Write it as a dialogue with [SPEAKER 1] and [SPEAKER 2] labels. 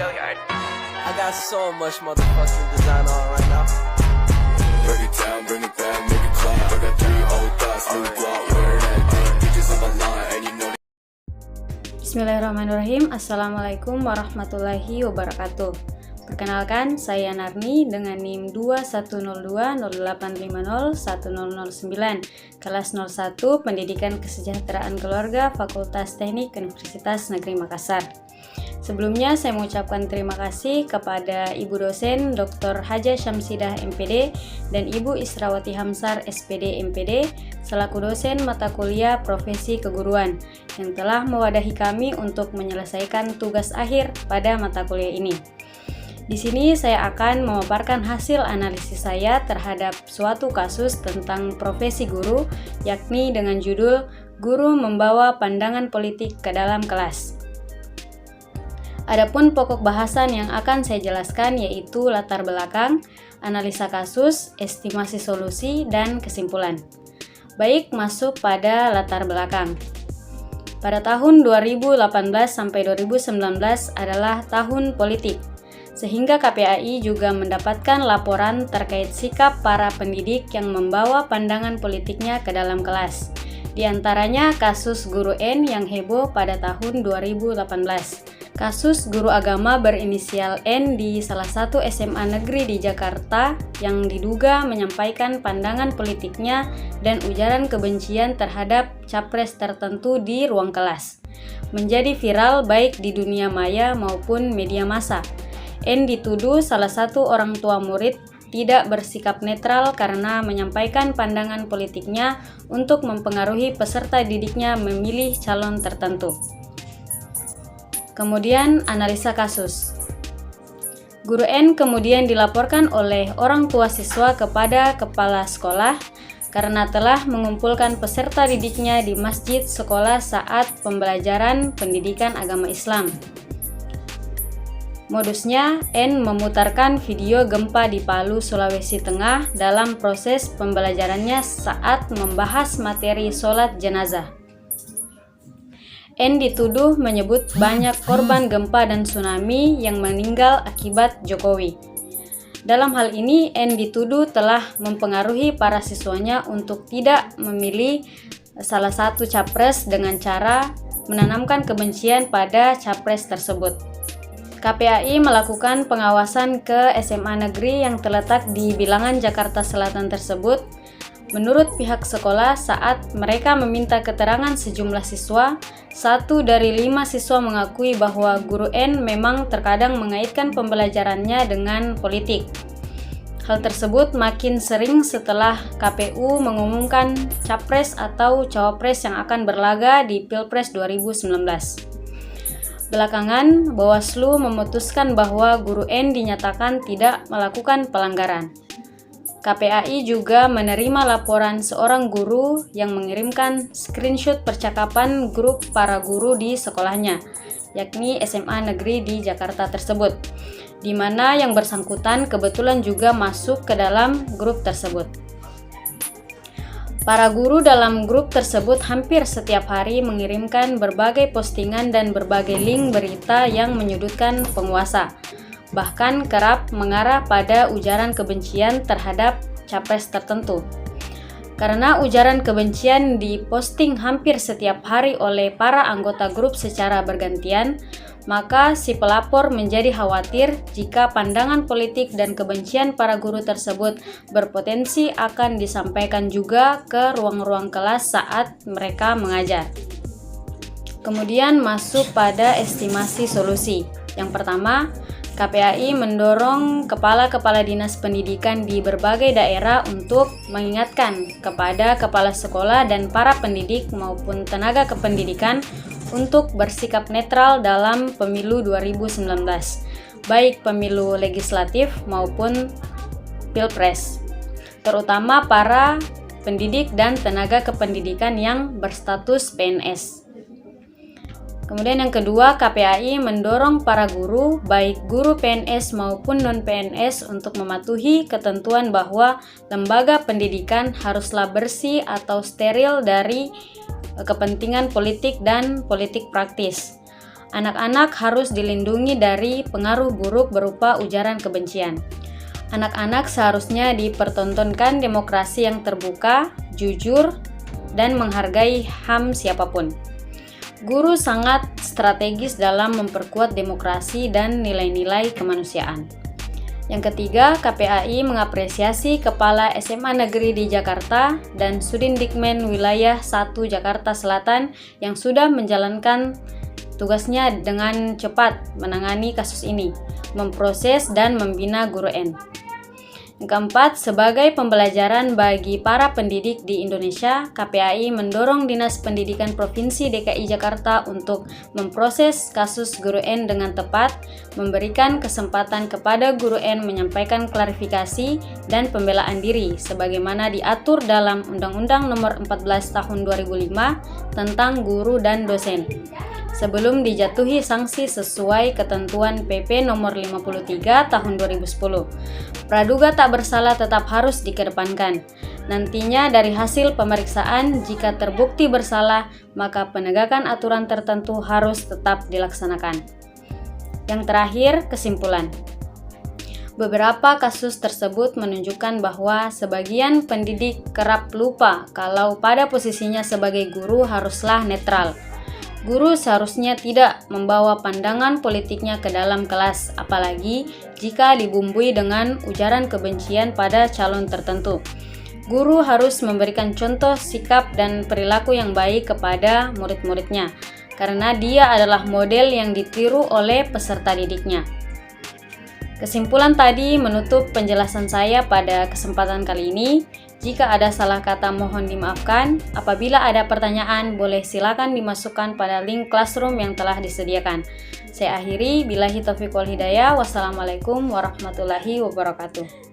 [SPEAKER 1] I got so much motherfucking design on right now.
[SPEAKER 2] Break it down, bring it back, make it clap. I got 3 old thoughts, new block, where that dick, bitches on my line, and you know.
[SPEAKER 3] Bismillahirrahmanirrahim. Assalamualaikum warahmatullahi wabarakatuh. Perkenalkan, saya Narni dengan NIM 210208501009, kelas 01 Pendidikan Kesejahteraan Keluarga, Fakultas Teknik Universitas Negeri Makassar. Sebelumnya saya mengucapkan terima kasih kepada Ibu dosen Dr. Haja Syamsidah MPD dan Ibu Israwati Hamsar SPD MPD selaku dosen mata kuliah profesi keguruan yang telah mewadahi kami untuk menyelesaikan tugas akhir pada mata kuliah ini. Di sini saya akan memaparkan hasil analisis saya terhadap suatu kasus tentang profesi guru, yakni dengan judul Guru Membawa Pandangan Politik ke Dalam Kelas. Adapun pokok bahasan yang akan saya jelaskan yaitu latar belakang, analisa kasus, estimasi solusi, dan kesimpulan. Baik, masuk pada latar belakang. Pada tahun 2018 sampai 2019 adalah tahun politik, sehingga KPAI juga mendapatkan laporan terkait sikap para pendidik yang membawa pandangan politiknya ke dalam kelas. Di antaranya kasus guru N yang heboh pada tahun 2018. Kasus guru agama berinisial N di salah satu SMA negeri di Jakarta yang diduga menyampaikan pandangan politiknya dan ujaran kebencian terhadap capres tertentu di ruang kelas. Menjadi viral baik di dunia maya maupun media massa. N dituduh salah satu orang tua murid tidak bersikap netral karena menyampaikan pandangan politiknya untuk mempengaruhi peserta didiknya memilih calon tertentu. Kemudian analisa kasus. Guru N kemudian dilaporkan oleh orang tua siswa kepada kepala sekolah karena telah mengumpulkan peserta didiknya di masjid sekolah saat pembelajaran pendidikan agama Islam. Modusnya, N memutarkan video gempa di Palu, Sulawesi Tengah dalam proses pembelajarannya saat membahas materi sholat jenazah. N dituduh menyebut banyak korban gempa dan tsunami yang meninggal akibat Jokowi. Dalam hal ini, N dituduh telah mempengaruhi para siswanya untuk tidak memilih salah satu capres dengan cara menanamkan kebencian pada capres tersebut. KPAI melakukan pengawasan ke SMA negeri yang terletak di bilangan Jakarta Selatan tersebut. Menurut pihak sekolah, saat mereka meminta keterangan sejumlah siswa, 1 dari 5 siswa mengakui bahwa guru N memang terkadang mengaitkan pembelajarannya dengan politik. Hal tersebut makin sering setelah KPU mengumumkan capres atau cawapres yang akan berlaga di Pilpres 2019. Belakangan, Bawaslu memutuskan bahwa guru N dinyatakan tidak melakukan pelanggaran. KPAI juga menerima laporan seorang guru yang mengirimkan screenshot percakapan grup para guru di sekolahnya, yakni SMA negeri di Jakarta tersebut, di mana yang bersangkutan kebetulan juga masuk ke dalam grup tersebut. Para guru dalam grup tersebut hampir setiap hari mengirimkan berbagai postingan dan berbagai link berita yang menyudutkan penguasa, bahkan kerap mengarah pada ujaran kebencian terhadap capres tertentu. Karena ujaran kebencian diposting hampir setiap hari oleh para anggota grup secara bergantian, maka si pelapor menjadi khawatir jika pandangan politik dan kebencian para guru tersebut berpotensi akan disampaikan juga ke ruang-ruang kelas saat mereka mengajar. Kemudian masuk pada estimasi solusi. Yang pertama, KPAI mendorong kepala-kepala dinas pendidikan di berbagai daerah untuk mengingatkan kepada kepala sekolah dan para pendidik maupun tenaga kependidikan untuk bersikap netral dalam pemilu 2019, baik pemilu legislatif maupun pilpres, terutama para pendidik dan tenaga kependidikan yang berstatus PNS. Kemudian yang kedua, KPAI mendorong para guru, baik guru PNS maupun non-PNS untuk mematuhi ketentuan bahwa lembaga pendidikan haruslah bersih atau steril dari kepentingan politik dan politik praktis. Anak-anak harus dilindungi dari pengaruh buruk berupa ujaran kebencian. Anak-anak seharusnya dipertontonkan demokrasi yang terbuka, jujur, dan menghargai HAM siapapun. Guru sangat strategis dalam memperkuat demokrasi dan nilai-nilai kemanusiaan. Yang ketiga, KPAI mengapresiasi Kepala SMA Negeri di Jakarta dan Sudindikmen Wilayah 1 Jakarta Selatan yang sudah menjalankan tugasnya dengan cepat menangani kasus ini, memproses dan membina guru N. Yang keempat, sebagai pembelajaran bagi para pendidik di Indonesia, KPAI mendorong Dinas Pendidikan Provinsi DKI Jakarta untuk memproses kasus guru N dengan tepat, memberikan kesempatan kepada guru N menyampaikan klarifikasi dan pembelaan diri sebagaimana diatur dalam Undang-Undang Nomor 14 Tahun 2005 tentang guru dan dosen, sebelum dijatuhi sanksi sesuai ketentuan PP Nomor 53 Tahun 2010. Praduga tak bersalah tetap harus dikedepankan. Nantinya dari hasil pemeriksaan, jika terbukti bersalah, maka penegakan aturan tertentu harus tetap dilaksanakan. Yang terakhir, kesimpulan. Beberapa kasus tersebut menunjukkan bahwa sebagian pendidik kerap lupa kalau pada posisinya sebagai guru haruslah netral. Guru seharusnya tidak membawa pandangan politiknya ke dalam kelas, apalagi jika dibumbui dengan ujaran kebencian pada calon tertentu. Guru harus memberikan contoh sikap dan perilaku yang baik kepada murid-muridnya, karena dia adalah model yang ditiru oleh peserta didiknya. Kesimpulan tadi menutup penjelasan saya pada kesempatan kali ini. Jika ada salah kata mohon dimaafkan. Apabila ada pertanyaan boleh silakan dimasukkan pada link Classroom yang telah disediakan. Saya akhiri, billahi taufiq wal hidayah. Wassalamualaikum warahmatullahi wabarakatuh.